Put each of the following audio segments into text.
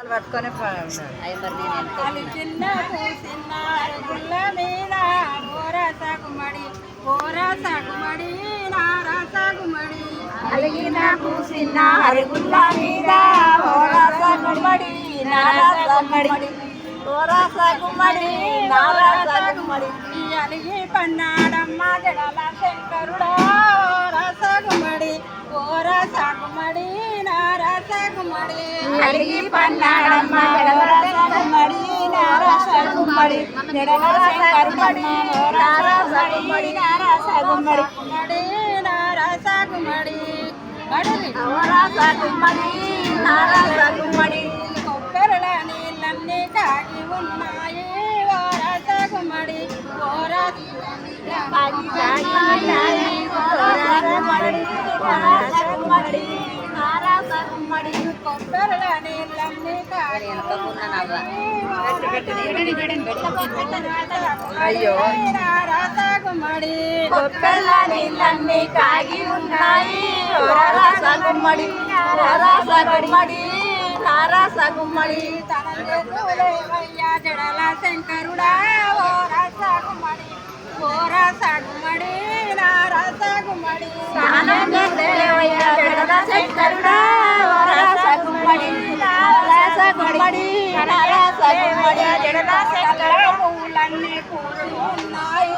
పట్టుకొని చిన్న గుల్ల మీద ఓరసగుమడి ఓరసగుమడి నారసగుమడి అలిగిన పూసిన అరుగుల్ల మీద ఓరసగుమడి నారసగుమడి ఓరసగుమడి నారసగుమడి అలిగి పన్నాడమ్మ జడల శంకరుడా ఓరసగుమడి ఓరసగుమడి నారసగుమడి అలిగి పన్నాడమ్మ జడల నారసగుమడి జడల శంకరుడి నారసగుమడి నారసగుమడి నారసగుమడి ఓరసగుమడి నారసగుమడి కొబ్బరిల నీళ్ళన్నీ కాగి ఉన్నాయి ఓరసగుమడి కొబ్బరిల నీళ్ళన్నీ కాగి అయ్యో నారసగుమడి కొబ్బరిల నీళ్ళన్నీ కాగి ఉన్నాయి ఓరసగుమడి ఓరసగుమడి నారసగుమడి తనలేవయ్యా జడల శంకరుడా ఓరసగుమడి ఓరసగుమడి నారసగుమడి స్నానం చేసేవయ్యా జడల శంకరుడా ఓరసగుమడి నారసగుమడి నారసగుమడి జడల శంకరుడా పూలన్నీ పూలు ఉన్నాయి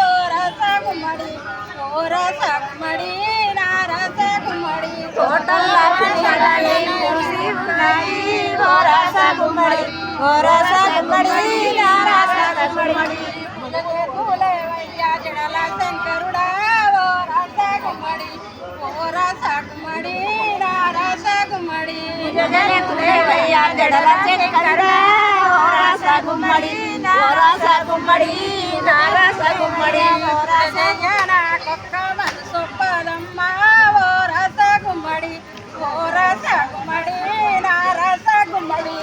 ఓరసగుమడి ఓరసగుమడి నారసగుమడి తోటల్లో పుష్పాలన్నీ పూసి ఉన్నాయి ఓరసగుమడి ఓరసగుమడి నారసగుమడి పూలేవయ్యా జడల శంకరుడా ఓరసగుమడి ఓరసగుమడి నారసగుమడి జగలేవయ్యా జడల శంకరుడా ఓరసగుమడి ఓరసగుమడి నారసగుమడి కొక్క మనసొప్పదమ్మ ఓరసగుమడి ఓరసగుమడి నారసగుమడి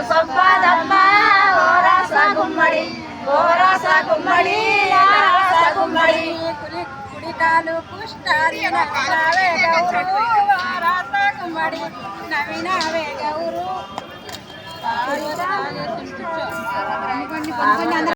సొప్పదమ్మ ఓరసగుమడి ఓరసగుమడి నారసగుమడి కుడికాలు పుష్టారి నవినావే గౌరు ఓరసగుమడి నవినావే గౌరు